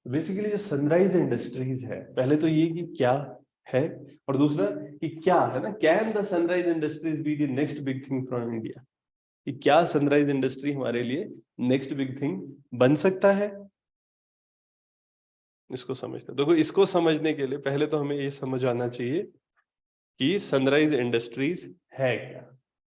Basically जो sunrise industries है, पहले तो ये कि क्या है, और दूसरा कि क्या है ना, can the sunrise industries be the next big thing from India, कि क्या सनराइज इंडस्ट्री हमारे लिए नेक्स्ट बिग थिंग बन सकता है। इसको समझते देखो, इसको समझने के लिए पहले तो हमें ये समझ आना चाहिए कि सनराइज इंडस्ट्रीज है क्या।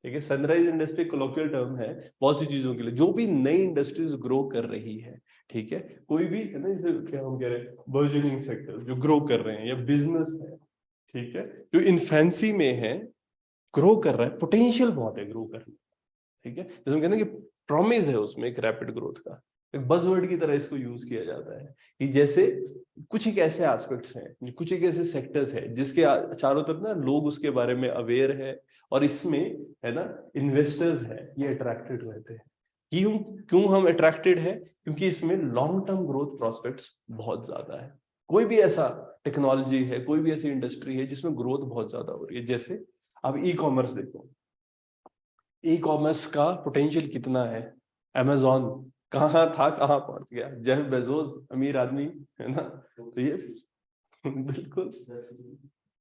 ठीक है, सनराइज इंडस्ट्री कोलोकियल टर्म है बहुत सी चीजों के लिए, जो भी नई इंडस्ट्रीज ग्रो कर रही है। ठीक है, कोई भी है ना, जैसे क्या हम कह रहे हैं बर्जनिंग सेक्टर जो ग्रो कर रहे हैं, या बिजनेस है, ठीक है, जो इन्फेंसी में है, ग्रो कर रहा है, पोटेंशियल बहुत है ग्रो करने। ठीक है, जैसे हम कहते हैं कि प्रॉमिस है उसमें एक रैपिड ग्रोथ का, एक बजवर्ड की तरह इसको यूज किया जाता है कि जैसे कुछ एक ऐसे एस्पेक्ट्स हैं, कुछ एक ऐसे सेक्टर्स हैं जिसके चारों तरफ ना लोग उसके बारे में अवेयर है, और इसमें है ना इन्वेस्टर्स है, ये अट्रैक्टेड रहते हैं। क्यों क्यों हम अट्रैक्टेड है? क्योंकि इसमें लॉन्ग टर्म ग्रोथ प्रोस्पेक्ट्स बहुत ज्यादा है। कोई भी ऐसा टेक्नोलॉजी है, कोई भी ऐसी इंडस्ट्री है जिसमें ग्रोथ बहुत ज्यादा हो रही है, जैसे अब ई कॉमर्स देखो, ई कॉमर्स का पोटेंशियल कितना है। अमेजोन कहाँ था, कहाँ पहुंच गया, जेफ बेजोस अमीर आदमी है ना, तो ये बिल्कुल।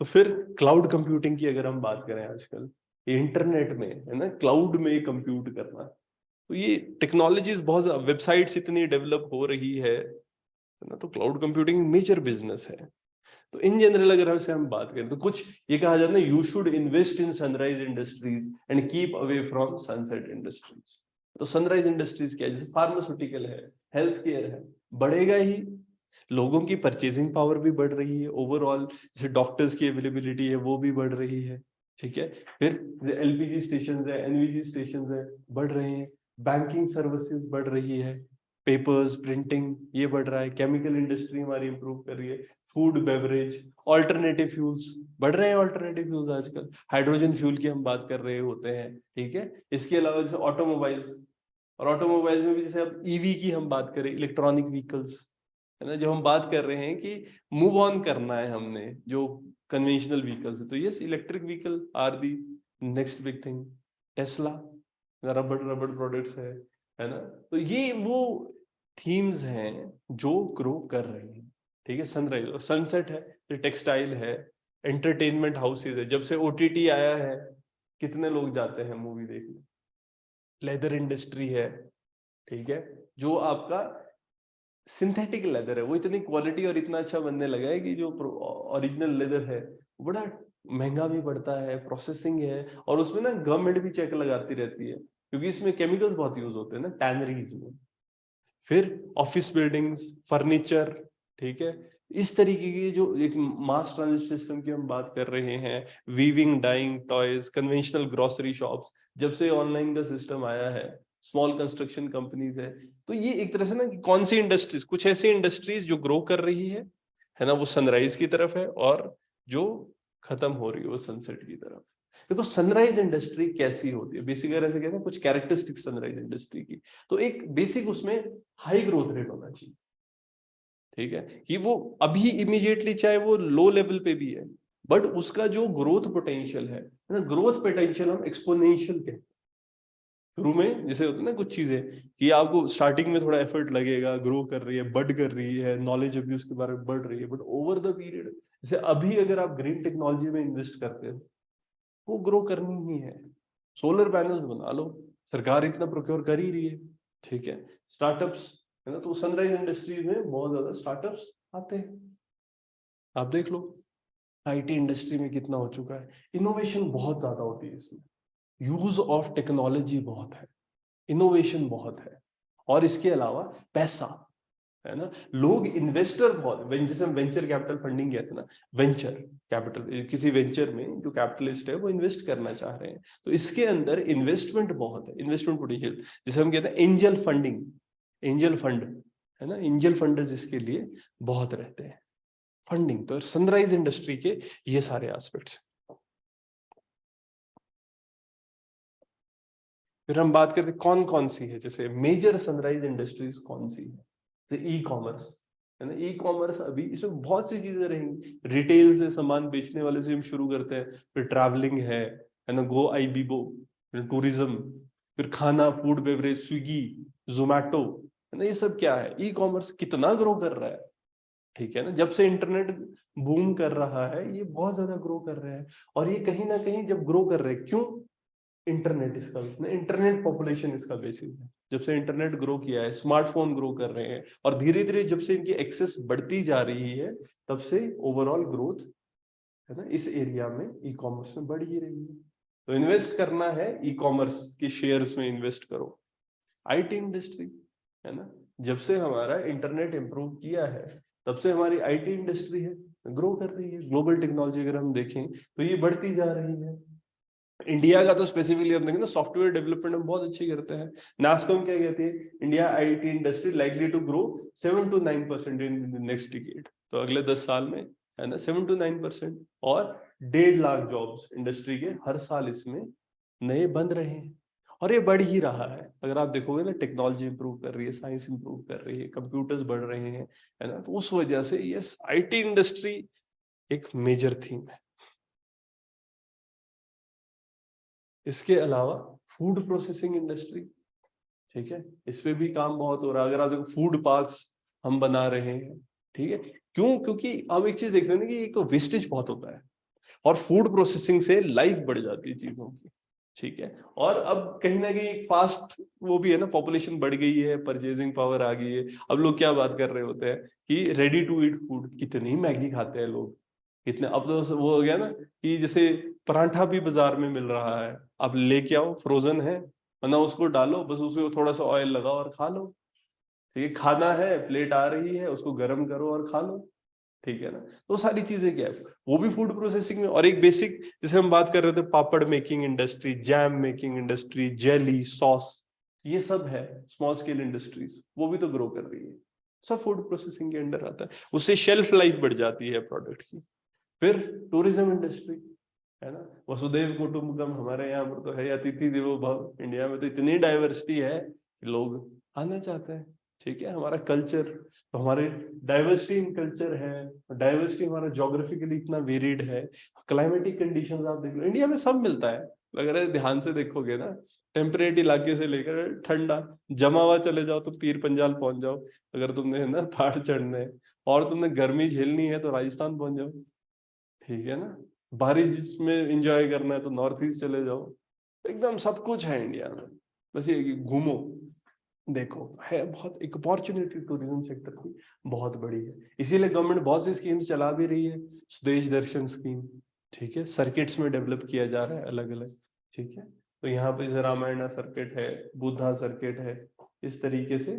तो फिर क्लाउड कंप्यूटिंग की अगर हम बात करें, आजकल ये इंटरनेट में है ना, क्लाउड में कंप्यूट करना, तो ये टेक्नोलॉजीज बहुत, वेबसाइट्स इतनी डेवलप हो रही है ना, तो क्लाउड कंप्यूटिंग मेजर बिजनेस है। तो इन जनरल अगर हमसे हम बात करें तो कुछ ये कहा जाता है, you should invest in sunrise industries and keep away from sunset industries. तो सनराइज इंडस्ट्रीज क्या है? जैसे फार्मास्यूटिकल है, हेल्थ केयर है, बढ़ेगा ही, लोगों की परचेजिंग पावर भी बढ़ रही है ओवरऑल, जैसे डॉक्टर्स की अवेलेबिलिटी है वो भी बढ़ रही है। ठीक है, फिर एलपीजी स्टेशन है, एनवीजी स्टेशन है, बढ़ रहे हैं, बैंकिंग सर्विसेज बढ़ रही है, पेपर्स प्रिंटिंग ये बढ़ रहा है, केमिकल इंडस्ट्री हमारी इंप्रूव कर रही है, फूड बेवरेज, ऑल्टरनेटिव फ्यूल्स बढ़ रहे हैं, ऑल्टरनेटिव फ्यूल्स आजकल हाइड्रोजन फ्यूल की हम बात कर रहे होते हैं। ठीक है, इसके अलावा जैसे ऑटोमोबाइल्स, और ऑटोमोबाइल्स में भी जैसे अब ईवी की हम बात करें, इलेक्ट्रॉनिक व्हीकल्स, है ना, जो हम बात कर रहे हैं कि मूव ऑन करना है हमने जो कन्वेंशनल व्हीकल्स है, तो yes electric vehicle are the next big thing. Tesla, रबड़ रबड़ प्रोडक्ट्स है ना, तो ये वो थीम्स हैं जो ग्रो कर रही हैं। ठीक है, सनराइज और सनसेट है, ये टेक्सटाइल है, एंटरटेनमेंट हाउसेज है, जब से ओटीटी आया है कितने लोग जाते हैं मूवी देखने, लेदर इंडस्ट्री है। ठीक है, जो आपका सिंथेटिक लेदर है वो इतनी क्वालिटी और इतना अच्छा बनने लगा है कि जो ओरिजिनल लेदर है बड़ा महंगा भी पड़ता है, प्रोसेसिंग है, और उसमें ना गवर्नमेंट भी चेक लगाती रहती है क्योंकि इसमें केमिकल्स बहुत यूज होते हैं ना टैनरीज में। फिर ऑफिस बिल्डिंग्स, फर्नीचर, ठीक है, इस तरीके की जो एक मास ट्रांजिट सिस्टम की हम बात कर रहे हैं, weaving, dyeing, toys, conventional grocery shops, जब से ऑनलाइन का सिस्टम आया है, स्मॉल कंस्ट्रक्शन कंपनीज है, तो ये एक तरह से ना कौन सी इंडस्ट्रीज, कुछ ऐसी इंडस्ट्रीज जो ग्रो कर रही है ना, वो सनराइज की तरफ है, और जो खत्म हो रही है वो सनसेट की तरफ। देखो सनराइज इंडस्ट्री कैसी होती है, बेसिक अगर ऐसे कहते हैं कुछ कैरेक्टरिस्टिक सनराइज इंडस्ट्री की, तो एक बेसिक उसमें हाई ग्रोथ रेट होना चाहिए। ठीक है, कि वो अभी इमीडिएटली चाहे वो लो लेवल पे भी है, बट उसका जो ग्रोथ पोटेंशियल है ना, ग्रोथ पोटेंशियल हम एक्सपोनेंशियल कहते हैं। शुरू में जैसे होता है ना कुछ चीजें कि आपको स्टार्टिंग में थोड़ा एफर्ट लगेगा, ग्रो कर रही है, बढ़ कर रही है, नॉलेज अभी उसके बारे में बढ़ रही है, बट ओवर द पीरियड, जैसे अभी अगर आप ग्रीन टेक्नोलॉजी में इन्वेस्ट करते हो, वो ग्रो करनी ही है। सोलर पैनल्स बना लो, सरकार इतना प्रोक्योर कर ही रही है। ठीक है, स्टार्टअप्स है ना, तो सनराइज इंडस्ट्रीज में बहुत ज्यादा स्टार्टअप्स आते हैं, आप देख लो आईटी इंडस्ट्री में कितना हो चुका है, इनोवेशन बहुत ज्यादा होती है इसमें, यूज ऑफ टेक्नोलॉजी बहुत है, इनोवेशन बहुत है, और इसके अलावा पैसा, है ना, लोग इन्वेस्टर बहुत, जैसे हम वेंचर कैपिटल फंडिंग कहते हैं ना, वेंचर कैपिटल, किसी वेंचर में जो कैपिटलिस्ट है वो इन्वेस्ट करना चाह रहे हैं, तो इसके अंदर इन्वेस्टमेंट बहुत है, इन्वेस्टमेंट पोटेंशियल, जैसे हम कहते हैं एंजल फंडिंग, एंजल फंड, है ना, एंजल फंडर्स इसके लिए बहुत रहते हैं, फंडिंग। तो सनराइज इंडस्ट्री के ये सारे एस्पेक्ट्स। फिर हम बात करते कौन कौन सी है, जैसे मेजर सनराइज इंडस्ट्रीज कौन सी है, जैसे ई कॉमर्स, है ना, ई कॉमर्स अभी इसमें बहुत सी चीजें रहेंगी, रिटेल से सामान बेचने वाले से हम शुरू करते हैं, फिर ट्रैवलिंग है ना, गो आई बीबो, फिर टूरिज्म, फिर खाना, फूड बेवरेज, स्विगी, जोमैटो, है ना, ये सब क्या है, ई कॉमर्स कितना ग्रो कर रहा है। ठीक है ना। जब से इंटरनेट बूम कर रहा है, ये बहुत ज्यादा ग्रो कर रहे हैं, और ये कहीं ना कहीं जब ग्रो कर रहे हैं, क्यों? इंटरनेट इसका, इंटरनेट पॉपुलेशन इसका बेसिस है। जब से इंटरनेट ग्रो किया है, स्मार्टफोन ग्रो कर रहे हैं, और धीरे धीरे जब से इनकी एक्सेस बढ़ती जा रही है, तब से ओवरऑल ग्रोथ है ना इस एरिया में ई कॉमर्स में बढ़ ही रही है। तो इन्वेस्ट करना है ई कॉमर्स के शेयर्स में इन्वेस्ट करो। आईटी इंडस्ट्री है ना, जब से हमारा इंटरनेट इंप्रूव किया है, तब से हमारी आईटी इंडस्ट्री है ग्रो कर रही है। ग्लोबल टेक्नोलॉजी अगर हम देखें तो ये बढ़ती जा रही है। इंडिया का तो स्पेसिफिकली हम देखें तो सॉफ्टवेयर डेवलपमेंट हम बहुत अच्छी करते हैं। नास्कॉम क्या कहती है? India IT industry likely to grow 7 to 9% in next decade. तो अगले 10 साल में है ना 7 to 9%, और 1.5 लाख जॉब्स इंडस्ट्री के हर साल इसमें नए बन रहे हैं, और ये बढ़ ही रहा है। अगर आप देखोगे ना, टेक्नोलॉजी इंप्रूव कर रही है, साइंस इंप्रूव कर रही है, कंप्यूटर्स बढ़ रहे हैं, है ना। तो उस वजह से यस, आईटी इंडस्ट्री एक मेजर थीम है। इसके अलावा फूड प्रोसेसिंग इंडस्ट्री, ठीक है, इस पे भी काम बहुत हो रहा है। अगर आप देखो, फूड पार्क्स हम बना रहे हैं, ठीक है। क्यों? क्योंकि हम एक चीज देख रहे हैं कि एक तो वेस्टेज बहुत होता है, और फूड प्रोसेसिंग से लाइफ बढ़ जाती है चीजों की, ठीक है। और अब कहीं ना कहीं फास्ट वो भी है ना, पॉपुलेशन बढ़ गई है, परचेजिंग पावर आ गई है। अब लोग क्या बात कर रहे होते हैं कि रेडी टू ईट फूड, कितनी मैगी खाते हैं लोग, कितने। अब तो वो हो गया ना कि जैसे परांठा भी बाजार में मिल रहा है, अब लेके आओ, फ्रोजन है, वरना उसको डालो, बस उसमें थोड़ा सा ऑयल लगाओ और खा लो। ठीक है, खाना है, प्लेट आ रही है, उसको गर्म करो और खा लो, ठीक है ना। तो सारी चीजें क्या है, वो भी फूड प्रोसेसिंग में। और एक बेसिक, जैसे हम बात कर रहे थे, papad making industry, jam making industry, jelly, sauce, ये सब है स्मॉल स्केल इंडस्ट्रीज, वो भी तो ग्रो कर रही है, सब फूड प्रोसेसिंग के अंडर आता है। उससे शेल्फ लाइफ बढ़ जाती है प्रोडक्ट की। फिर टूरिज्म इंडस्ट्री है ना, वसुधैव कुटुंबकम हमारे यहाँ पर तो है, अतिथि देवो भव। इंडिया में तो इतनी डाइवर्सिटी है कि लोग आना चाहते हैं, ठीक है। हमारा कल्चर, तो हमारे डाइवर्सिटी इन कल्चर है, डाइवर्सिटी हमारा ज्योग्राफिकली इतना वेरिड है। क्लाइमेटिक कंडीशंस आप देख लो, इंडिया में सब मिलता है। अगर ध्यान से देखोगे ना, टेम्परेट इलाके से लेकर ठंडा, जमा हुआ चले जाओ तो पीर पंजाल पहुंच जाओ। अगर तुमने है ना पहाड़ चढ़ने है, और तुमने गर्मी झेलनी है तो राजस्थान पहुंच जाओ, ठीक है ना। बारिश में एंजॉय करना है तो नॉर्थ ईस्ट चले जाओ। एकदम सब कुछ है इंडिया में, बस ये घूमो, देखो, है बहुत। एक अपॉर्चुनिटी टूरिज्म सेक्टर की बहुत बड़ी है, इसीलिए गवर्नमेंट बहुत सी स्कीम्स चला भी रही है। स्वदेश दर्शन स्कीम, ठीक है, सर्किट्स में डेवलप किया जा रहा है अलग अलग, ठीक है। तो यहाँ पे जैसे रामायणा सर्किट है, बुद्धा सर्किट है, इस तरीके से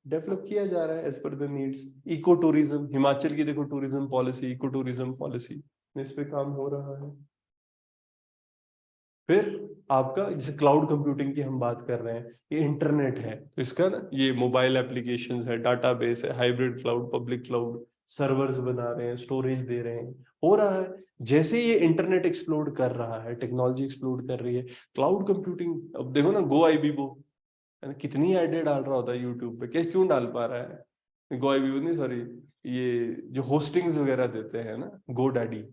डेवलप किया जा रहा है as per the needs. Eco tourism, Himachal की देखो tourism policy, eco tourism policy, इस पे काम हो रहा है। फिर आपका जैसे क्लाउड कंप्यूटिंग की हम बात कर रहे हैं, ये इंटरनेट है तो इसका ना ये मोबाइल एप्लीकेशंस है, डाटाबेस है, hybrid cloud, public cloud, servers बना रहे हैं, स्टोरेज दे रहे हैं, हो रहा है। जैसे ये इंटरनेट एक्सप्लोड कर रहा है, टेक्नोलॉजी एक्सप्लोड कर रही है, क्लाउड कंप्यूटिंग, अब देखो ना, गो आईबीबो है ना, कितनी एडें डाल रहा होता है यूट्यूब पे, क्या क्यों डाल पा रहा है? गो आईबीबो नहीं, सॉरी, ये जो होस्टिंग्स वगैरह देते हैं ना, गो डैडी,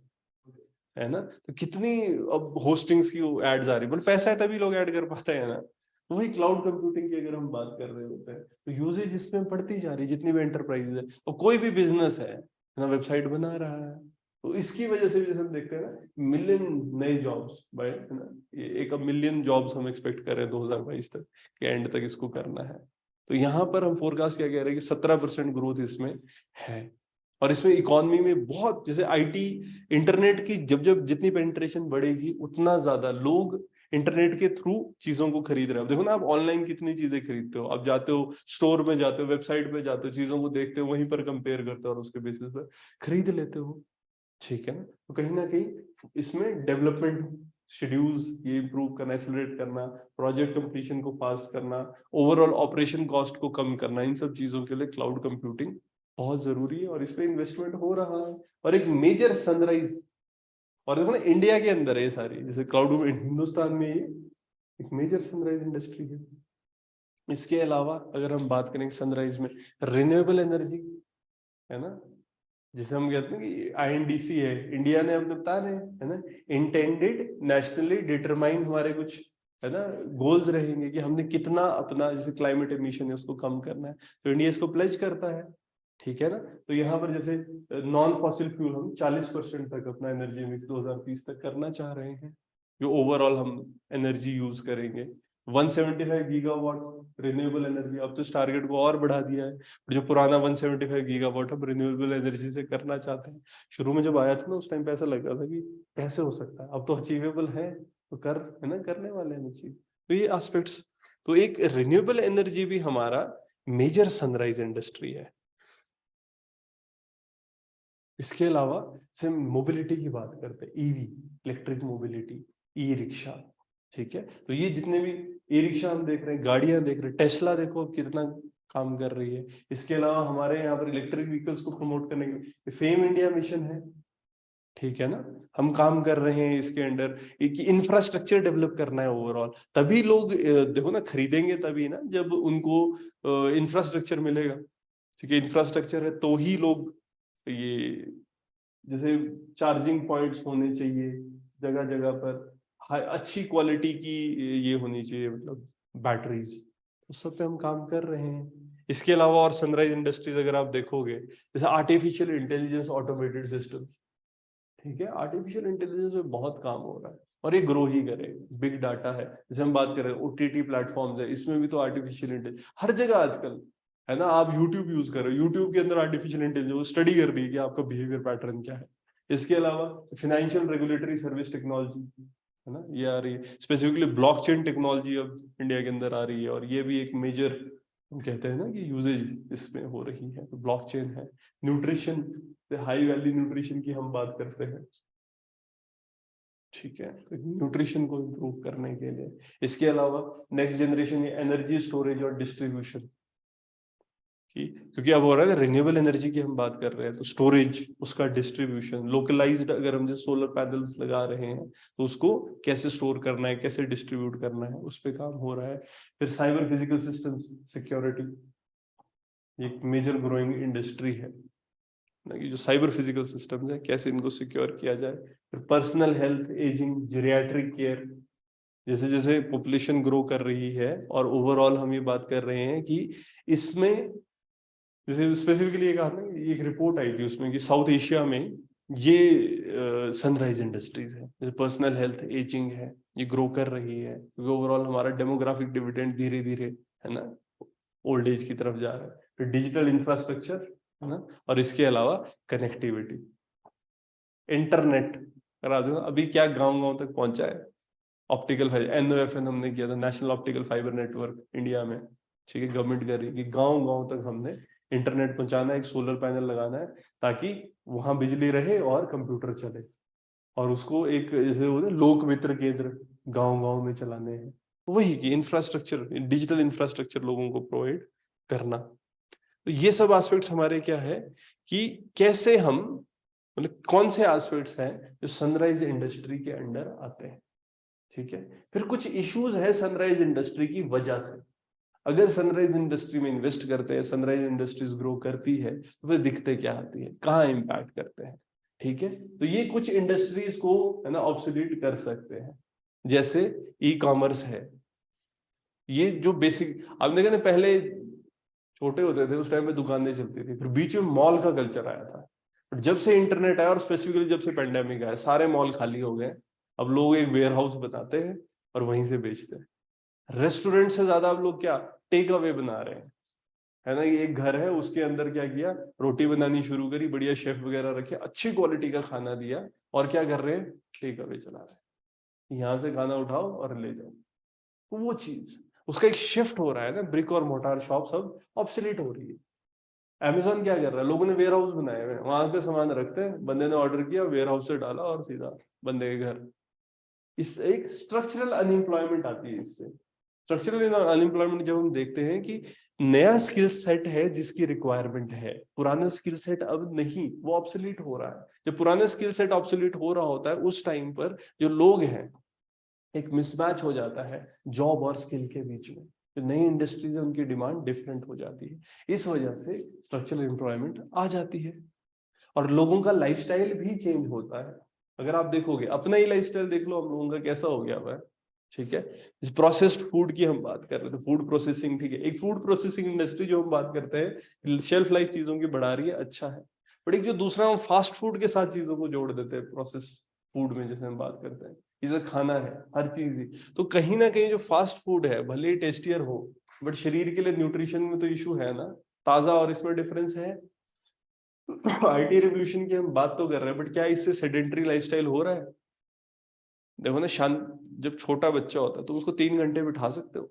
है ना। तो कितनी अब होस्टिंग्स की एड्स आ रही है, बट पैसा है तभी लोग ऐड कर पा रहे हैं ना। तो वही क्लाउड कंप्यूटिंग की अगर हम बात कर रहे होते हैं, तो यूजेज इसमें बढ़ती जा रही है, जितनी भी एंटरप्राइज है, और कोई भी बिजनेस है ना, वेबसाइट बना रहा है। तो इसकी वजह से भी जैसे हम देखते हैं ना, मिलियन नए जॉब्स है ना, ये 1 मिलियन जॉब्स हम एक्सपेक्ट कर रहे हैं 2022 तक के एंड तक इसको करना है। तो यहाँ पर हम फोरकास्ट क्या कह रहे हैं कि 17% ग्रोथ इसमें है। और इसमें इकोनॉमी में बहुत, जैसे आईटी, इंटरनेट की जब जब जितनी पेनिट्रेशन बढ़ेगी, उतना ज्यादा लोग इंटरनेट के थ्रू चीजों को खरीद रहे हो। देखो ना, आप ऑनलाइन कितनी चीजें खरीदते हो, आप जाते हो स्टोर में, जाते हो वेबसाइट पे, जाते हो, चीजों को देखते हो, वहीं पर कंपेयर करते हो, और उसके बेसिस पर खरीद लेते हो, ठीक है ना। तो कहीं ना कहीं इसमें डेवलपमेंट शेड्यूल्स ये इंप्रूव करना, एक्सेलरेट करना, प्रोजेक्ट कंप्लीशन को फास्ट करना, ओवरऑल ऑपरेशन कॉस्ट को कम करना, इन सब चीजों के लिए क्लाउड कंप्यूटिंग बहुत जरूरी है, और इस पे इन्वेस्टमेंट हो रहा है। और एक मेजर सनराइज, और देखो ना, इंडिया के अंदर है ये सारी, जैसे क्लाउड में हिंदुस्तान में ये एक मेजर सनराइज इंडस्ट्री है। इसके अलावा अगर हम बात करें सनराइज में, रिन्यूएबल एनर्जी है ना, जिसे हम कहते हैं कि आईएनडीसी है, इंडिया ने अपने बता रहे हैं है ना, इंटेंडेड नेशनली डिटरमाइन, हमारे कुछ है ना गोल्स रहेंगे कि हमने कितना अपना जैसे क्लाइमेट एमिशन है उसको कम करना है, तो इंडिया इसको प्लेज करता है। ठीक है ना। तो यहाँ पर जैसे नॉन फॉसिल फ्यूल हम 40% तक अपना एनर्जी मिक्स 2030 तक करना चाह रहे हैं, जो ओवरऑल हम एनर्जी यूज करेंगे। 175 गीगावाट रिन्यूएबल एनर्जी, अब तो इस टारगेट को और बढ़ा दिया है। जो पुराना 175 गीगावाट हम रिन्यूएबल एनर्जी से करना चाहते हैं। शुरू में जब आया था ना, उस टाइम पे ऐसा लग रहा था कि कैसे हो सकता है, अब तो अचीवेबल है, तो कर है ना, करने वाले हैं अचीव। तो ये एस्पेक्ट्स, तो एक रिन्यूएबल एनर्जी भी हमारा मेजर सनराइज इंडस्ट्री है। इसके अलावा से मोबिलिटी की बात करते हैं, EV, electric mobility, e rickshaw, ठीक है। तो ये जितने भी ई रिक्शा हम देख रहे हैं, गाड़ियां देख रहे हैं, टेस्ला देखो कितना काम कर रही है। इसके अलावा हमारे यहाँ पर इलेक्ट्रिक व्हीकल्स को प्रमोट करने के लिए फेम इंडिया मिशन है, ठीक है ना। हम काम कर रहे हैं इसके अंडर, एक इंफ्रास्ट्रक्चर डेवलप करना है ओवरऑल, तभी लोग देखो ना खरीदेंगे, तभी ना जब उनको इंफ्रास्ट्रक्चर मिलेगा, ठीक है। इंफ्रास्ट्रक्चर है तो ही लोग, ये जैसे चार्जिंग पॉइंट्स होने चाहिए जगह जगह पर, अच्छी क्वालिटी की ये होनी चाहिए, मतलब बैटरीज, उस सब पे हम काम कर रहे हैं। इसके अलावा और सनराइज इंडस्ट्रीज अगर आप देखोगे, जैसे आर्टिफिशियल इंटेलिजेंस ऑटोमेटेड सिस्टम, ठीक है। आर्टिफिशियल इंटेलिजेंस में बहुत काम हो रहा है और ये ग्रो ही करेगा। बिग डाटा है, जैसे हम बात कर रहे हैं ओटीटी प्लेटफॉर्म्स है, इसमें भी तो आर्टिफिशियल इंटेलिजेंस हर जगह आजकल है ना। आप यूट्यूब यूज कर रहे हो, यूट्यूब के अंदर आर्टिफिशियल इंटेलिजेंस स्टडी कर रही है कि आपका बिहेवियर पैटर्न क्या है। इसके अलावा फाइनेंशियल रेगुलेटरी सर्विस टेक्नोलॉजी है ना, ये आ रही है। स्पेसिफिकली ब्लॉकचेन टेक्नोलॉजी अब इंडिया के अंदर आ रही है, और ये भी एक मेजर, हम कहते हैं ना कि यूजेज इसमें हो रही है। तो ब्लॉकचेन है। न्यूट्रिशन, हाई वैल्यू न्यूट्रिशन की हम बात करते हैं, ठीक है, तो न्यूट्रिशन को इम्प्रूव करने के लिए। इसके अलावा नेक्स्ट जनरेशन ये एनर्जी स्टोरेज और डिस्ट्रीब्यूशन की, क्योंकि अब हो रहा है रिन्यूएबल एनर्जी की हम बात कर रहे हैं, तो स्टोरेज, उसका डिस्ट्रीब्यूशन, लोकलाइज्ड, अगर हम जैसे सोलर पैनल्स लगा रहे हैं तो उसको कैसे स्टोर करना है, कैसे डिस्ट्रीब्यूट करना है, उस पर काम हो रहा है। फिर साइबर फिजिकल सिस्टम सिक्योरिटी, एक मेजर ग्रोइंग इंडस्ट्री है ना, कि जो साइबर फिजिकल सिस्टम्स है कैसे इनको सिक्योर किया जाए। फिर personal health, ageing, geriatric care, जैसे जैसे पॉपुलेशन ग्रो कर रही है और ओवरऑल हम ये बात कर रहे हैं कि इसमें, जैसे स्पेसिफिकली ये कहा ना, एक रिपोर्ट आई थी उसमें कि साउथ एशिया में ये सनराइज इंडस्ट्रीज है, जैसे पर्सनल हेल्थ, एजिंग है, ये ग्रो कर रही है, क्योंकि ओवरऑल हमारा डेमोग्राफिक डिविडेंड धीरे धीरे है ना ओल्ड एज की तरफ जा रहा है। फिर डिजिटल इंफ्रास्ट्रक्चर है ना, और इसके अलावा कनेक्टिविटी, इंटरनेट करा दो। अभी क्या गांव गांव तक पहुंचा है ऑप्टिकल फाइबर, NOFN हमने किया था, national optical fibre network India में, ठीक है। गवर्नमेंट कर रही है कि गांव गांव तक हमने इंटरनेट पहुंचाना है, एक सोलर पैनल लगाना है ताकि वहां बिजली रहे और कंप्यूटर चले, और उसको एक जैसे बोलते लोक मित्र केंद्र गांव गांव में चलाने हैं। वही कि इंफ्रास्ट्रक्चर, डिजिटल इंफ्रास्ट्रक्चर लोगों को प्रोवाइड करना। तो ये सब एस्पेक्ट्स हमारे क्या है कि कैसे हम, मतलब कौन से एस्पेक्ट्स हैं जो सनराइज इंडस्ट्री के अंडर आते हैं, ठीक है। फिर कुछ इश्यूज है सनराइज इंडस्ट्री की वजह से। अगर सनराइज इंडस्ट्री में इन्वेस्ट करते हैं, सनराइज इंडस्ट्रीज ग्रो करती है, तो फिर दिखते क्या आती है, कहाँ इम्पैक्ट करते हैं, ठीक है। तो ये कुछ इंडस्ट्रीज को है ना ऑब्सोलीट कर सकते हैं, जैसे ई कॉमर्स है। ये जो बेसिक आपने देखा ना, पहले छोटे होते थे उस टाइम पे दुकानें चलती थी, फिर बीच में मॉल का कल्चर आया था। पर जब से इंटरनेट आया और स्पेसिफिकली जब से पेंडेमिक आया, सारे मॉल खाली हो गए। अब लोग एक वेयर हाउस बनाते हैं और वहीं से बेचते हैं। रेस्टोरेंट से ज्यादा अब लोग क्या टेक अवे बना रहे हैं, है ना। ये एक घर है, उसके अंदर क्या किया, रोटी बनानी शुरू करी, बढ़िया शेफ वगैरह रखे, अच्छी क्वालिटी का खाना दिया, और क्या कर रहे हैं, टेक अवे चला रहे हैं, यहाँ से खाना उठाओ और ले जाओ। तो वो चीज, उसका एक शिफ्ट हो रहा है ना, ब्रिक और मोटार शॉप सब ऑब्सोलीट हो रही है। अमेजोन क्या कर रहा है, लोगों ने वेयर हाउस बनाए हुए, वहां पे सामान रखते हैं, बंदे ने ऑर्डर किया, वेयर हाउस से डाला और सीधा बंदे के घर। इस एक स्ट्रक्चरल अनएम्प्लॉयमेंट आती है इससे। स्ट्रक्चरल अनएम्प्लॉयमेंट जब हम देखते हैं कि नया स्किल सेट है जिसकी रिक्वायरमेंट है, पुराना स्किल सेट अब नहीं, वो ऑब्सोलीट हो रहा है। जब पुराना स्किल सेट ऑब्सोलीट हो रहा होता है, उस टाइम पर जो लोग हैं, एक मिसमैच हो जाता है जॉब और स्किल के बीच में। जो नई इंडस्ट्रीज है उनकी डिमांड डिफरेंट हो जाती है, इस वजह से स्ट्रक्चरल एम्प्लॉयमेंट आ जाती है। और लोगों का लाइफस्टाइल भी चेंज होता है। अगर आप देखोगे अपना ही लाइफस्टाइल देख लो, हम लोगों का कैसा हो गया हुआ है। ठीक है। इस प्रोसेस्ड फूड की हम बात कर रहे थे, फूड प्रोसेसिंग, ठीक है। एक फूड प्रोसेसिंग इंडस्ट्री जो हम बात करते हैं, शेल्फ लाइफ चीजों की बढ़ा रही है, अच्छा है। बट एक जो दूसरा हम फास्ट फूड के साथ चीजों को जोड़ देते हैं प्रोसेस फूड में, जैसे हम बात करते हैं, जैसे खाना है, हर चीज ही, तो कहीं ना कहीं जो फास्ट फूड है भले ही टेस्टियर हो, बट शरीर के लिए न्यूट्रिशन में तो इशू है ना, ताजा और इसमें डिफरेंस है। आईटी रिवोल्यूशन की हम बात तो कर रहे हैं, बट क्या इससे सेडेंटरी लाइफस्टाइल हो रहा है? देखो ना, शांत, जब छोटा बच्चा होता है तो उसको 3 घंटे बिठा सकते हो,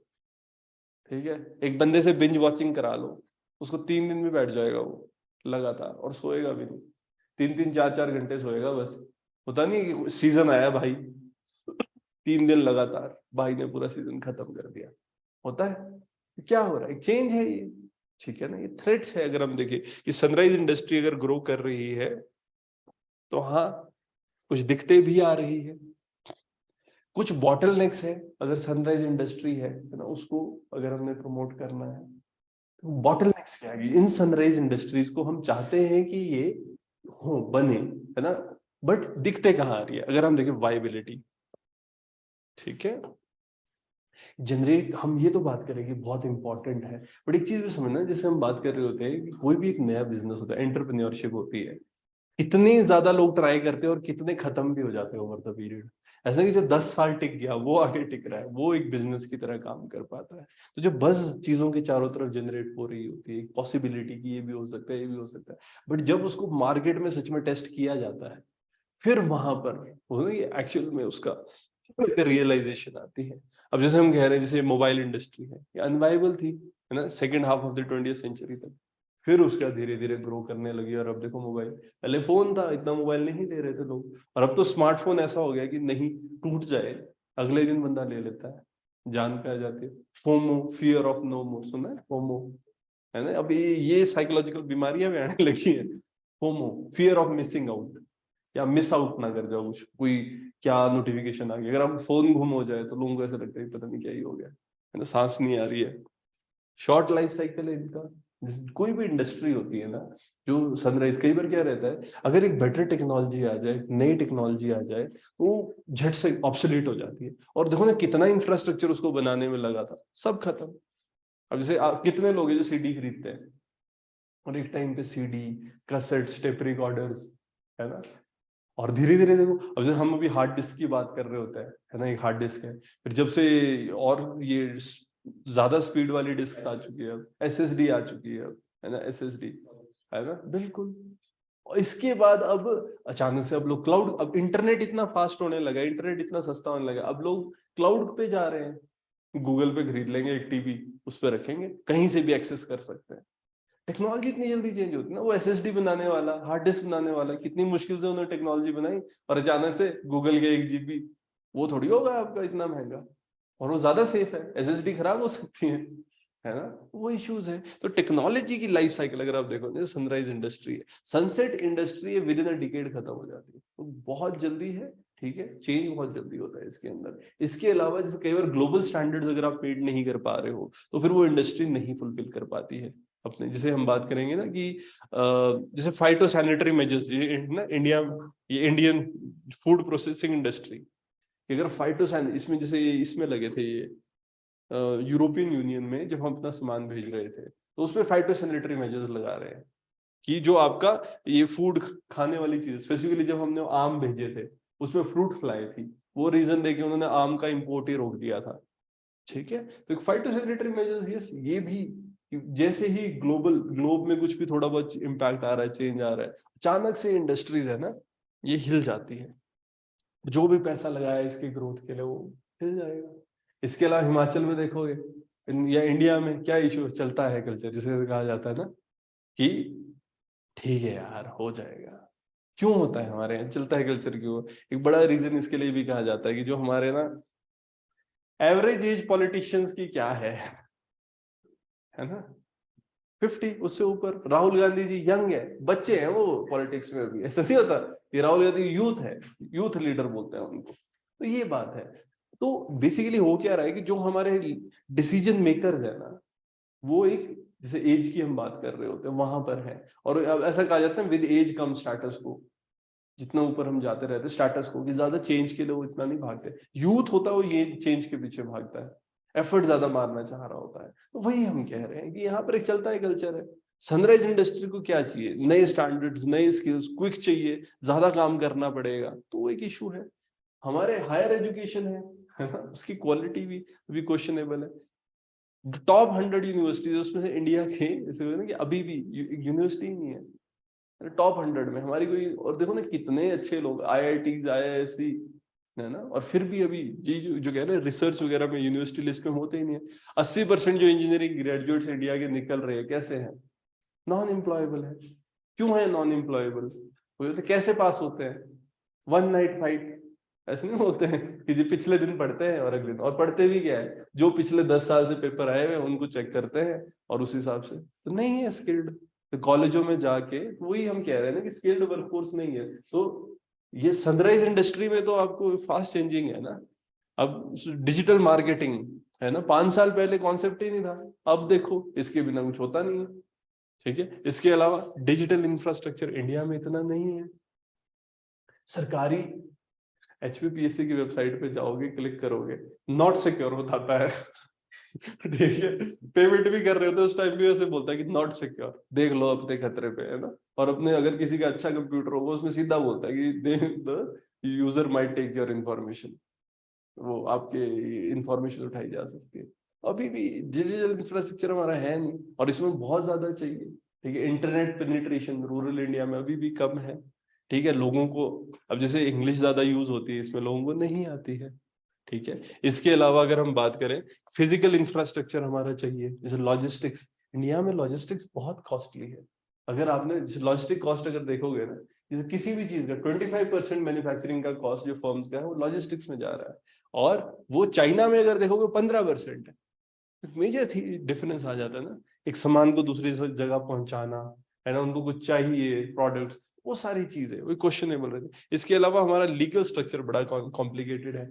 ठीक है। एक बंदे से बिंज वॉचिंग करा लो, उसको 3 दिन में बैठ जाएगा वो लगातार, और सोएगा भी नहीं, 3-3 4-4 घंटे सोएगा बस। होता नहीं कि सीजन आया भाई, 3 दिन लगातार भाई ने पूरा सीजन खत्म कर दिया, होता है। क्या हो रहा है? चेंज है ये, ठीक है ना। ये थ्रेट्स है। अगर हम देखें कि सनराइज इंडस्ट्री अगर ग्रो कर रही है, तो हाँ, कुछ दिक्कतें भी आ रही है, कुछ बॉटलनेक्स है। अगर सनराइज इंडस्ट्री है ना, उसको अगर हमने प्रमोट करना है, तो बॉटलनेक्स क्या है इन सनराइज इंडस्ट्रीज को? हम चाहते हैं कि ये हो, बने, है ना, बट दिक्कतें कहाँ आ रही है? अगर हम देखें वाइबिलिटी, ठीक है, जनरेट, हम ये तो बात करेंगे बहुत इंपॉर्टेंट है, बट एक चीज भी समझना, जैसे हम बात कर रहे होते हैं कि कोई भी एक नया बिजनेस होता है, एंटरप्रेन्योरशिप होती है, इतने ज्यादा लोग ट्राई करते हैं और कितने खत्म भी हो जाते हैं ओवर द पीरियड। ऐसा कि जो 10 साल टिक गया वो आगे टिक रहा है, वो एक बिजनेस की तरह काम कर पाता है। तो जो बस चीजों के चारों तरफ जनरेट हो रही होती है, एक पॉसिबिलिटी की ये भी हो सकता है, ये भी हो सकता है, बट जब उसको मार्केट में सच में टेस्ट किया जाता है, फिर वहां पर एक्चुअल में उसका रियलाइजेशन आती है। अब जैसे हम कह रहे हैं, जैसे मोबाइल इंडस्ट्री है, ये अनवाइबल थी, है ना, second half of the 20th century तक, फिर उसका धीरे धीरे ग्रो करने लगी, और अब देखो मोबाइल, पहले फोन था, इतना मोबाइल नहीं ले रहे थे लोग, और अब तो स्मार्टफोन ऐसा हो गया कि नहीं, टूट जाए अगले दिन बंदा ले लेता है, जान पे आ जाती है। फोमो, फियर ऑफ नो मोर, सुना है फोमो? है ना, अभी ये साइकोलॉजिकल बीमारियां भी आने लगी है। FOMO, fear of missing out, या मिस आउट ना कर जाओ कुछ, कोई क्या नोटिफिकेशन आ गया, अगर आपको फोन गुम हो जाए तो लोगों को ऐसा लगता है पता नहीं क्या ही हो गया, है ना, सांस नहीं आ रही है। शॉर्ट लाइफ साइकिल है इनका। कोई भी इंडस्ट्री होती है ना, जो सनराइज, कई बार क्या रहता है, अगर एक बेटर टेक्नोलॉजी आ जाए, नई टेक्नोलॉजी आ जाए, तो झट से ऑब्सोलीट हो जाती है, और देखो ना कितना इंफ्रास्ट्रक्चर उसको बनाने में लगा था, सब खत्म। अब जैसे कितने लोग हैं जो सीडी खरीदते हैं, और एक टाइम पे सीडी, कैसेट्स, टेप रिकॉर्डर्स, है ना, और धीरे धीरे देखो, अब जैसे हम अभी हार्ड डिस्क की बात कर रहे होते हैं, है ना, एक हार्ड डिस्क है, फिर जब से और ये ज्यादा स्पीड वाली डिस्क आ चुकी है, अब एसएसडी आ चुकी है, अब, है ना, एसएसडी, है ना, बिल्कुल। और इसके बाद अब अचानक से अब लोग क्लाउड, अब इंटरनेट इतना फास्ट होने लगा, इंटरनेट इतना सस्ता होने लगा, अब लोग क्लाउड पे जा रहे हैं, गूगल पे खरीद लेंगे एक टीवी, उस पर रखेंगे, कहीं से भी एक्सेस कर सकते हैं। टेक्नोलॉजी इतनी जल्दी चेंज होती है ना, वो एसएसडी बनाने वाला, हार्ड डिस्क बनाने वाला, कितनी मुश्किल से उन्होंने टेक्नोलॉजी बनाई, और अचानक से गूगल के 1 GB, वो थोड़ी होगा आपका इतना महंगा, और वो ज्यादा सेफ है, एसएसडी खराब हो सकती है ना, वो इश्यूज है। तो टेक्नोलॉजी की लाइफ साइकिल अगर आप देखो, जैसे सनराइज इंडस्ट्री है, सनसेट इंडस्ट्री है, विद इन अ डिकेड खत्म हो जाती है, तो बहुत जल्दी है, ठीक है, चेंज बहुत जल्दी होता है इसके अंदर। इसके अलावा जैसे कई बार ग्लोबल स्टैंडर्ड्स अगर आप मीट नहीं कर पा रहे हो, तो फिर वो इंडस्ट्री नहीं फुलफिल कर पाती है अपने। जैसे हम बात करेंगे ना कि जैसे फाइटो सैनिटरी मेजर्स, ये ना इंडिया, ये इंडियन फूड प्रोसेसिंग इंडस्ट्री, अगर फाइटो इसमें, जैसे इसमें लगे थे ये यूरोपियन यूनियन में, जब हम अपना सामान भेज रहे थे, तो उसमें फाइटो सैनिटरी मेजर्स लगा रहे हैं कि जो आपका ये फूड खाने वाली चीज, स्पेसिफिकली जब हमने आम भेजे थे, उसमें फ्रूट फ्लाई थी, वो रीजन देके उन्होंने आम का इंपोर्ट ही रोक दिया था, ठीक है। तो एक फाइटोसैनिटरी मेजर्स, यस, ये भी, जैसे ही ग्लोब में कुछ भी थोड़ा बहुत इम्पैक्ट आ रहा है, चेंज आ रहा है, अचानक से इंडस्ट्रीज है ना, ये हिल जाती है, जो भी पैसा लगाया इसके ग्रोथ के लिए वो हिल जाएगा। इसके अलावा हिमाचल में देखोगे, या इंडिया में क्या इशू चलता है, कल्चर जिसे कहा जाता है ना कि ठीक है यार हो जाएगा, क्यों होता है हमारे यहाँ चलता है कल्चर, क्यों? एक बड़ा रीजन इसके लिए भी कहा जाता है कि जो हमारे ना एवरेज एज पॉलिटिशियंस की क्या है ना, 50, उससे ऊपर। राहुल गांधी जी यंग है, बच्चे हैं वो पॉलिटिक्स में अभी, ऐसा नहीं होता कि राहुल गांधी यूथ है, यूथ लीडर बोलते हैं उनको, तो ये बात है। तो बेसिकली हो क्या रहा है कि जो हमारे डिसीजन मेकर्स है ना, वो एक, जैसे एज की हम बात कर रहे होते हैं, वहां पर है, और अब ऐसा कहा जाता है विद एज कम स्टेटस को, जितना ऊपर हम जाते रहते स्टेटस को, कि ज्यादा चेंज के लिए वो इतना नहीं भागते। यूथ होता है वो ये चेंज के पीछे भागता है, एफर्ट ज्यादा मारना चाह रहा होता है। तो वही हम कह रहे हैं कि यहाँ पर एक चलता है कल्चर है। सनराइज इंडस्ट्री को क्या चाहिए? नए स्टैंडर्ड्स, नए स्किल्स, क्विक चाहिए, ज्यादा काम करना पड़ेगा, तो वो एक इशू है। हमारे हायर एजुकेशन है ना, उसकी क्वालिटी भी क्वेश्चनेबल है। टॉप 100 यूनिवर्सिटीज उसमें से इंडिया के जैसे ना कि अभी भी यूनिवर्सिटी नहीं है टॉप 100 में हमारी कोई। और देखो ना कितने अच्छे लोग, IITs, IISc, है ना, और फिर भी अभी ये जो कह रहे हैं रिसर्च वगैरह में यूनिवर्सिटी लिस्ट में होते ही नहीं है। 80% जो इंजीनियरिंग ग्रेजुएट्स इंडिया के निकल रहे हैं कैसे हैं? नॉन एम्प्लॉयबल है। क्यों है नॉन एम्प्लॉयबल? तो कैसे पास होते हैं? वन नाइट फाइट ऐसे नहीं होते हैं कि जी पिछले दिन पढ़ते हैं और अगले दिन, और पढ़ते भी क्या है, जो पिछले 10 साल से पेपर आए हुए उनको चेक करते हैं और उस हिसाब से। तो नहीं है स्किल्ड। तो कॉलेजों में जाके तो वही हम कह रहे हैं ना कि स्किल्ड वर्कफोर्स नहीं है। तो ये सनराइज इंडस्ट्री में तो आपको फास्ट चेंजिंग है ना। अब डिजिटल मार्केटिंग है ना, 5 साल पहले कॉन्सेप्ट ही नहीं था, अब देखो इसके बिना कुछ होता नहीं है। ठीक है, इसके अलावा डिजिटल इंफ्रास्ट्रक्चर इंडिया में इतना नहीं है। सरकारी HPPSC की वेबसाइट पे जाओगे, क्लिक करोगे, नॉट सिक्योर बताता है ठीक है, पेमेंट भी कर रहे हो तो उस टाइम भी वैसे बोलता है कि नॉट सिक्योर, देख लो अपने खतरे पे, है ना। और अपने अगर किसी का अच्छा कंप्यूटर होगा उसमें सीधा बोलता है कि the user might take your information, वो आपके इंफॉर्मेशन उठाई जा सकती है। अभी भी डिजिटल इंफ्रास्ट्रक्चर हमारा है नहीं, और इसमें बहुत ज्यादा चाहिए। ठीक है, इंटरनेट पेनिट्रेशन रूरल इंडिया में अभी भी कम है। ठीक है, लोगों को अब जैसे इंग्लिश ज्यादा यूज होती है इसमें, लोगों को नहीं आती है। ठीक है, इसके अलावा अगर हम बात करें, फिजिकल इंफ्रास्ट्रक्चर हमारा चाहिए, जैसे लॉजिस्टिक्स। इंडिया में लॉजिस्टिक्स बहुत कॉस्टली है। अगर आपने लॉजिस्टिक कॉस्ट अगर देखोगे ना, जैसे किसी भी चीज का 25% मैन्युफैक्चरिंग का कॉस्ट जो फर्म्स का है वो लॉजिस्टिक्स में जा रहा है, और वो चाइना में अगर देखोगे 15% है। मेजर डिफरेंस आ जाता है ना, एक सामान को दूसरी जगह पहुंचाना, है ना, उनको कुछ चाहिए प्रोडक्ट्स, वो सारी चीजें वो क्वेश्चनेबल रहती है। इसके अलावा हमारा लीगल स्ट्रक्चर बड़ा कॉम्प्लिकेटेड है।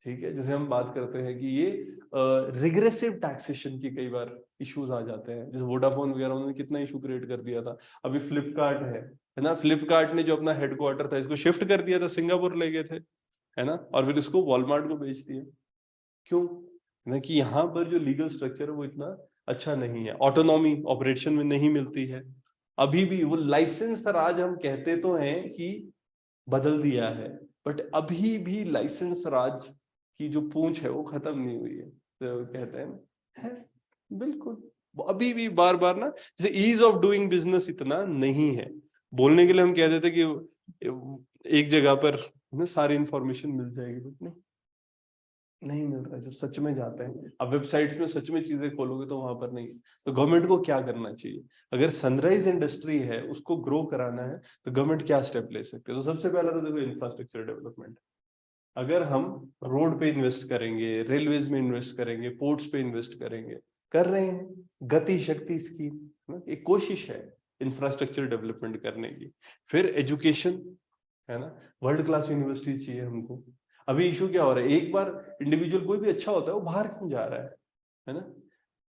ठीक है, जैसे हम बात करते हैं कि ये रिग्रेसिव टैक्सेशन की कई बार इश्यूज आ जाते हैं, जैसे वोडाफोन वगैरह उन्होंने कितना इशू क्रिएट कर दिया था। अभी फ्लिपकार्ट है ना, फ्लिपकार्ट ने जो अपना हेडक्वार्टर था इसको शिफ्ट कर दिया था, सिंगापुर ले गए थे, है ना, और फिर इसको वॉलमार्ट को बेच दिया। क्यों? ना कि यहाँ पर जो लीगल स्ट्रक्चर है वो इतना अच्छा नहीं है, ऑटोनॉमी ऑपरेशन में नहीं मिलती है। अभी भी वो लाइसेंस राज हम कहते तो हैं कि बदल दिया है, बट अभी भी लाइसेंस राज की जो पूंछ है वो खत्म नहीं हुई है, तो कहते हैं ना है, बिल्कुल। वो अभी भी बार बार ना, जैसे ईज ऑफ डूइंग बिजनेस इतना नहीं है। बोलने के लिए हम कह देते कि एक जगह पर ना सारी इंफॉर्मेशन मिल जाएगी, बट नहीं मिल रहा है। जब सच में जाते हैं, अब वेबसाइट्स में सच में चीजें खोलोगे तो वहां पर नहीं। तो गवर्नमेंट को क्या करना चाहिए? अगर सनराइज इंडस्ट्री है उसको ग्रो कराना है तो गवर्नमेंट क्या स्टेप ले सकते हैं? तो सबसे पहला तो देखो इंफ्रास्ट्रक्चर डेवलपमेंट। अगर हम रोड पे इन्वेस्ट करेंगे, रेलवेज में इन्वेस्ट करेंगे, पोर्ट्स पे इन्वेस्ट करेंगे, कर रहे हैं, गति शक्ति स्कीम एक कोशिश है इंफ्रास्ट्रक्चर डेवलपमेंट करने की। फिर एजुकेशन, है ना, वर्ल्ड क्लास यूनिवर्सिटी चाहिए हमको। अभी इशू क्या हो रहा है, एक बार इंडिविजुअल कोई भी अच्छा होता है वो बाहर क्यों जा रहा है ना।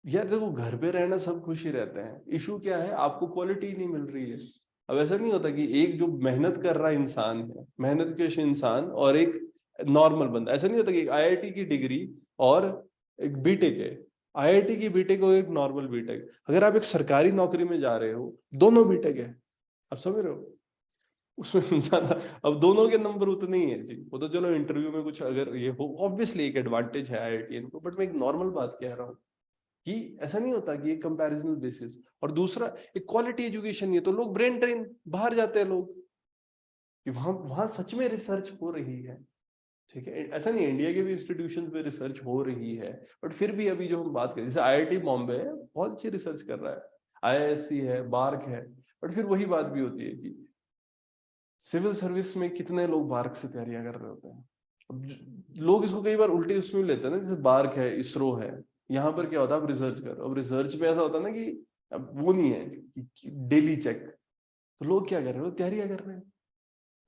यार देखो, घर पे रहना सब खुश ही रहते हैं, इशू क्या है, आपको क्वालिटी नहीं मिल रही है। अब ऐसा नहीं होता कि एक जो मेहनत कर रहा इंसान है, मेहनत कश इंसान, और एक नॉर्मल बंदा, ऐसा नहीं होता कि एक IIT की डिग्री और एक बीटेक है, IIT की बीटेक और एक नॉर्मल बीटेक, अगर आप एक सरकारी नौकरी में जा रहे हो, दोनों बीटेक है, आप समझ रहे हो, उसमें ज्यादा, अब दोनों के नंबर उतने ही है जी। वो तो चलो इंटरव्यू में कुछ अगर ये हो, ऑब्वियसली एक एडवांटेज है IITian को, बट मैं एक नॉर्मल बात कह रहा हूँ कि ऐसा नहीं होता कि एक कंपैरिजनल बेसिस। और दूसरा, एक क्वालिटी एजुकेशन नहीं है तो लोग ब्रेन ट्रेन बाहर जाते हैं लोग, कि वहां वहां सच में रिसर्च हो रही है। ठीक है, ऐसा नहीं है, इंडिया के भी इंस्टीट्यूशन पे रिसर्च हो रही है, बट फिर भी अभी जो हम बात करें, जैसे IIT बॉम्बे है, बहुत अच्छी रिसर्च कर रहा है, IISc है, बार्क है, बट फिर वही बात भी होती है कि सिविल सर्विस में कितने लोग बार्क से तैयारियां कर रहे होते हैं। अब लोग इसको कई बार उल्टे उसमें लेते हैं ना, जैसे बार्क है, इसरो है, यहाँ पर क्या होता है, आप रिसर्च करो। अब रिसर्च में ऐसा होता है ना कि अब वो नहीं है कि डेली चेक, तो लोग क्या कर रहे हैं, तैयारियां कर रहे हैं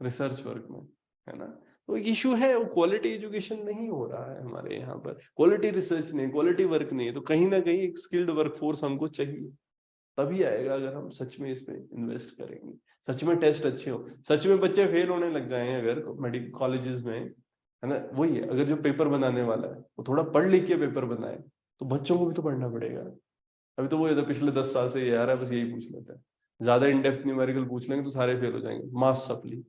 रिसर्च वर्क में, है ना। तो एक इशू है, वो क्वालिटी एजुकेशन नहीं हो रहा है हमारे यहाँ पर, क्वालिटी रिसर्च नहीं, क्वालिटी वर्क नहीं है, तो कहीं ना कहीं एक स्किल्ड वर्कफोर्स हमको चाहिए। तभी आएगा अगर हम सच में इसमें इन्वेस्ट करेंगे, सच में टेस्ट अच्छे हो, सच में बच्चे फेल होने लग जाएं अगर मेडिकल कॉलेजेस में, है ना। वही है, अगर जो पेपर बनाने वाला है वो थोड़ा पढ़ लिख के पेपर बनाए तो बच्चों को भी तो पढ़ना पड़ेगा। अभी तो वही था, पिछले 10 साल से ये आ रहा है, बस यही पूछ लेते हैं, ज्यादा इन डेप्थ न्यूमेरिकल पूछ लेंगे तो सारे फेल हो जाएंगे। मास सप्ली,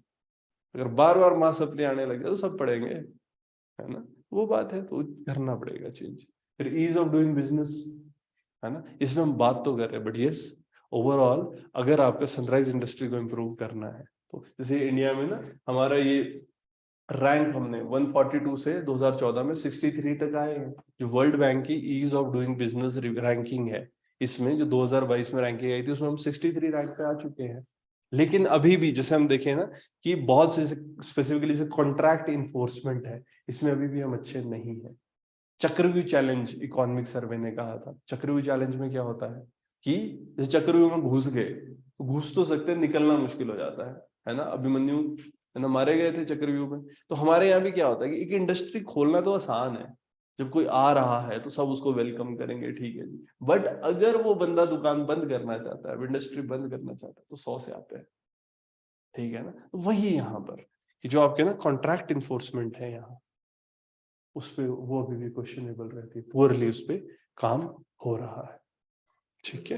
अगर बार बार मास सप्ली आने लगे तो सब पढ़ेंगे, है ना। वो बात है, तो करना पड़ेगा चेंज। फिर ईज ऑफ डूइंग बिजनेस, है ना, इसमें हम बात तो कर रहे हैं, बट यस ओवरऑल अगर आपका सनराइज इंडस्ट्री को इम्प्रूव करना है तो जैसे इंडिया में ना हमारा ये रैंक हमने 142 से 2014 में 63 तक आए हैं। जो वर्ल्ड बैंक की ease of doing business ranking है, इसमें जो 2022 में रैंकिंग आई थी उसमें हम 63 रैंक पे आ चुके हैं। लेकिन अभी भी जैसे हम देखें ना कि बहुत से स्पेसिफिकली से कॉन्ट्रैक्ट इन्फोर्समेंट है, इसमें अभी भी हम अच्छे नहीं है। चक्रव्यूह चैलेंज इकोनॉमिक सर्वे ने कहा था, चक्रव्यूह चैलेंज में क्या होता है कि जैसे चक्रव्यूह में घुस गए तो घुस तो सकते हैं, निकलना मुश्किल हो जाता है ना। अभिमन्यु, है ना, मारे गए थे चक्रव्यूह में। तो हमारे यहाँ भी क्या होता है कि एक इंडस्ट्री खोलना तो आसान है, जब कोई आ रहा है तो सब उसको वेलकम करेंगे, ठीक है जी। बट अगर वो बंदा दुकान बंद करना चाहता है, इंडस्ट्री बंद करना चाहता है, तो 100 से आते हैं, ठीक है ना। वही यहाँ पर कि जो आपके ना कॉन्ट्रैक्ट इन्फोर्समेंट है यहाँ, उस पे वो अभी भी क्वेश्चनेबल रहती है, पुअरली उस पे काम हो रहा है, ठीक है।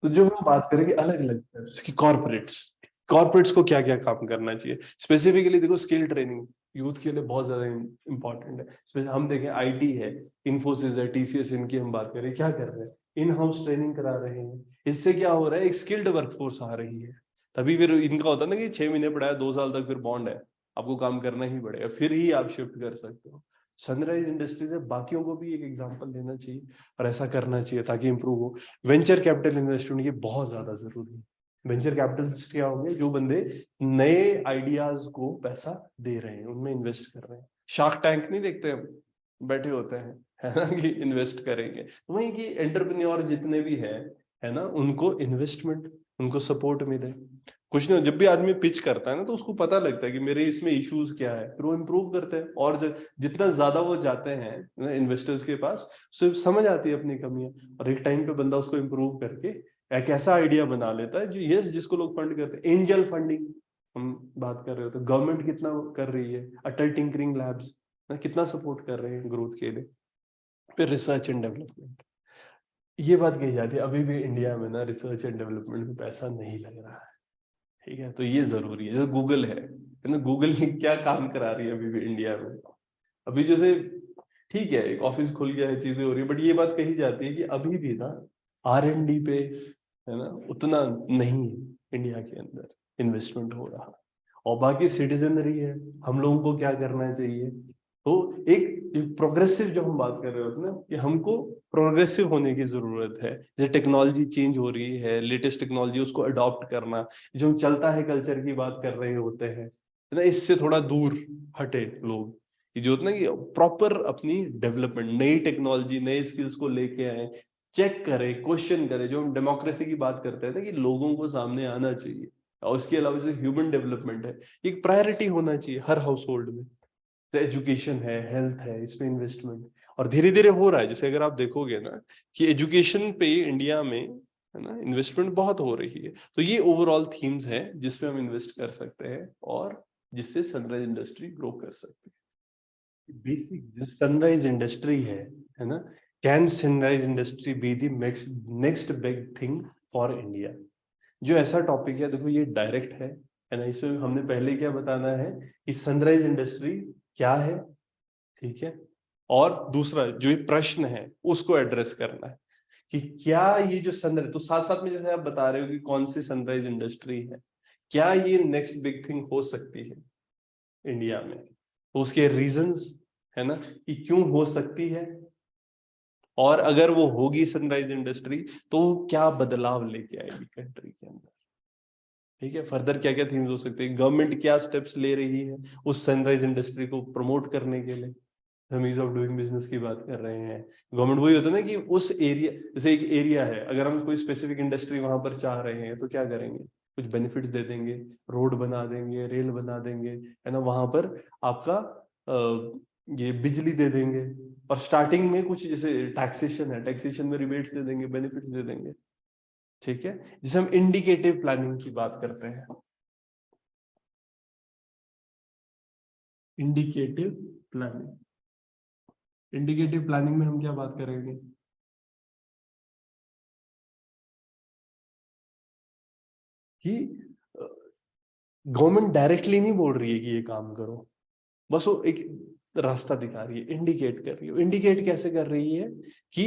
तो जो हम बात करेंगे अलग अलग की कॉर्पोरेट्स को क्या क्या काम करना चाहिए स्पेसिफिकली, देखो स्किल ट्रेनिंग यूथ के लिए बहुत ज्यादा इंपॉर्टेंट है। हम देखें आईटी है, इन्फोसिस है, टीसीएस, इनकी हम बात करें, क्या कर रहे हैं, इन हाउस ट्रेनिंग करा रहे हैं। इससे क्या हो रहा है, एक स्किल्ड वर्कफोर्स आ रही है। तभी फिर इनका होता है ना कि 6 महीने पढ़ाया 2 साल तक फिर बॉन्ड है, आपको काम करना ही पड़ेगा, फिर ही आप शिफ्ट कर सकते हो। सनराइज इंडस्ट्रीज है, बाकियों को भी एक एग्जांपल देना चाहिए और ऐसा करना चाहिए ताकि इंप्रूव हो। वेंचर कैपिटल इन्वेस्टमेंट ये बहुत ज्यादा जरूरी है। वेंचर कैपिटलिस्ट क्या होंगे, जो बंदे नए आइडियाज को पैसा दे रहे हैं, उनमें इन्वेस्ट कर रहे हैं। शार्क टैंक नहीं देखते हम, बैठे होते हैं, है ना, कि इन्वेस्ट करेंगे। वही कि एंटरप्रेन्योर जितने भी है ना, उनको इन्वेस्टमेंट, उनको सपोर्ट मिले। कुछ नहीं, जब भी आदमी पिच करता है ना तो उसको पता लगता है कि मेरे इसमें इश्यूज क्या है, फिर वो इम्प्रूव करते हैं। और जितना ज्यादा वो जाते हैं इन्वेस्टर्स के पास, उसे समझ आती है अपनी कमियां, और एक टाइम पे बंदा उसको इम्प्रूव करके एक ऐसा आइडिया बना लेता है जो यस जिसको लोग फंड करते हैं। एंजल फंडिंग हम बात कर रहे होते, गवर्नमेंट कितना कर रही है, अटल टिंकरिंग लैब्स कितना सपोर्ट कर रहे हैं ग्रोथ के लिए। फिर रिसर्च एंड डेवलपमेंट, ये बात कही जाती है अभी भी इंडिया में ना रिसर्च एंड डेवलपमेंट में पैसा नहीं लग रहा है, ठीक है। तो ये जरूरी है। जैसे गूगल है ना, गूगल क्या काम करा रही है अभी भी इंडिया में। अभी जैसे ठीक है एक ऑफिस खुल गया है, चीजें हो रही है, बट ये बात कही जाती है कि अभी भी ना R&D पे, है ना, उतना नहीं इंडिया के अंदर इन्वेस्टमेंट हो रहा। और बाकी सिटीजनरी है, हम लोगों को क्या करना चाहिए। तो एक प्रोग्रेसिव जो हम बात कर रहे होते हैं ना, कि हमको प्रोग्रेसिव होने की जरूरत है। जैसे टेक्नोलॉजी चेंज हो रही है, लेटेस्ट टेक्नोलॉजी, उसको अडॉप्ट करना, जो हम चलता है कल्चर की बात कर रहे होते हैं, है ना, इससे थोड़ा दूर हटे लोग। ये जो होता है ना कि प्रॉपर अपनी डेवलपमेंट, नई टेक्नोलॉजी, नए स्किल्स को लेके आए, चेक करें, क्वेश्चन करें। जो हम डेमोक्रेसी की बात करते हैं ना कि लोगों को सामने आना चाहिए, और उसके अलावा जो ह्यूमन डेवलपमेंट है एक प्रायोरिटी होना चाहिए हर हाउस होल्ड में। एजुकेशन है, हेल्थ है, इसमें इन्वेस्टमेंट, और धीरे धीरे हो रहा है। जैसे अगर आप देखोगे ना कि एजुकेशन पे इंडिया में, है ना, इन्वेस्टमेंट बहुत हो रही है। तो ये ओवरऑल थीम्स हैं जिसपे हम इन्वेस्ट कर सकते हैं और जिससे सनराइज इंडस्ट्री ग्रो कर सकती है। बेसिक जो सनराइज इंडस्ट्री है ना, can sunrise industry be the next big thing for India. जो ऐसा टॉपिक है, देखो ये डायरेक्ट है ना, इसमें हमने पहले क्या बताना है कि सनराइज इंडस्ट्री क्या है, ठीक है। और दूसरा जो ये प्रश्न है उसको एड्रेस करना है कि क्या ये जो सनराइज, तो साथ साथ में जैसे आप बता रहे हो कि कौन सी सनराइज इंडस्ट्री है, क्या ये नेक्स्ट बिग थिंग हो सकती है इंडिया में, तो उसके रीजंस, है ना, कि क्यों हो सकती है, और अगर वो होगी सनराइज इंडस्ट्री तो क्या बदलाव लेके आएगी कंट्री के अंदर, ठीक है। फर्दर क्या क्या थीम्स हो सकते हैं, गवर्नमेंट क्या स्टेप्स ले रही है उस सनराइज इंडस्ट्री को प्रमोट करने के लिए। हम ईज ऑफ डूइंग बिजनेस की बात कर रहे हैं। गवर्नमेंट वही होता है ना कि उस एरिया, जैसे एक एरिया है, अगर हम कोई स्पेसिफिक इंडस्ट्री वहां पर चाह रहे हैं तो क्या करेंगे, कुछ बेनिफिट्स दे देंगे, रोड बना देंगे, रेल बना देंगे, है ना, वहां पर आपका ये बिजली दे देंगे, और स्टार्टिंग में कुछ जैसे टैक्सेशन है, टैक्सेशन में रिबेट्स दे देंगे, बेनिफिट्स दे देंगे, ठीक है, जिसे हम इंडिकेटिव प्लानिंग की बात करते हैं। इंडिकेटिव प्लानिंग, इंडिकेटिव प्लानिंग में हम क्या बात करेंगे कि गवर्नमेंट डायरेक्टली नहीं बोल रही है कि ये काम करो, बस वो एक रास्ता दिखा रही है, इंडिकेट कर रही है। इंडिकेट कैसे कर रही है कि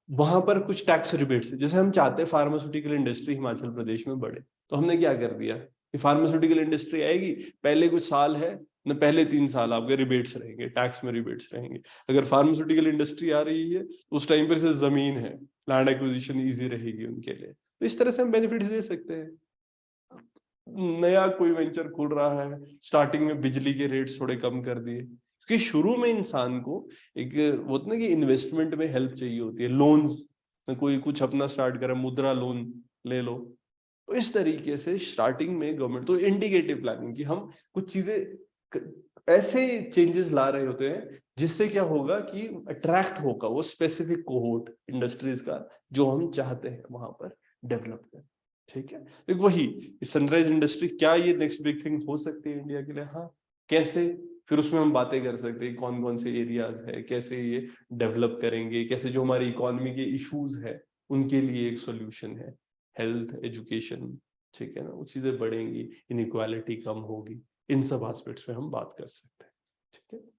वहां पर कुछ टैक्स रिबेट्स, जैसे हम चाहते हैं फार्मास्यूटिकल इंडस्ट्री हिमाचल प्रदेश में बढ़े, तो हमने क्या कर दिया कि फार्मास्यूटिकल इंडस्ट्री आएगी, पहले कुछ साल है न, पहले 3 साल आपके रिबेट्स रहेंगे, टैक्स में रिबेट्स रहेंगे। अगर फार्मास्यूटिकल इंडस्ट्री आ रही है उस टाइम पर से जमीन है, लैंड एक्विजिशन ईजी रहेगी उनके लिए, तो इस तरह से हम बेनिफिट्स दे सकते हैं। नया कोई वेंचर खुल रहा है, स्टार्टिंग में बिजली के रेट्स थोड़े कम कर दिए, क्योंकि शुरू में इंसान को एक वो होता है ना कि इन्वेस्टमेंट में हेल्प चाहिए होती है, लोन्स, कोई कुछ अपना स्टार्ट करे, मुद्रा लोन ले लो, तो इस तरीके से स्टार्टिंग में गवर्नमेंट तो इंडिकेटिव प्लानिंग की हम कुछ चीजें ऐसे चेंजेस ला रहे होते हैं जिससे क्या होगा कि अट्रैक्ट होगा वो स्पेसिफिक कोहोर्ट इंडस्ट्रीज का, जो हम चाहते हैं वहां पर डेवलप करें, ठीक है। तो वही सनराइज इंडस्ट्री, क्या ये नेक्स्ट बिग थिंग हो सकती है इंडिया के लिए? हाँ, कैसे? फिर उसमें हम बातें कर सकते हैं कौन कौन से एरियाज है, कैसे ये डेवलप करेंगे, कैसे जो हमारी इकोनॉमी के इश्यूज है उनके लिए एक सोल्यूशन है, हेल्थ, एजुकेशन, ठीक है ना, वो चीजें बढ़ेंगी, इनइक्वालिटी कम होगी, इन सब एस्पेक्ट्स में हम बात कर सकते हैं, ठीक है।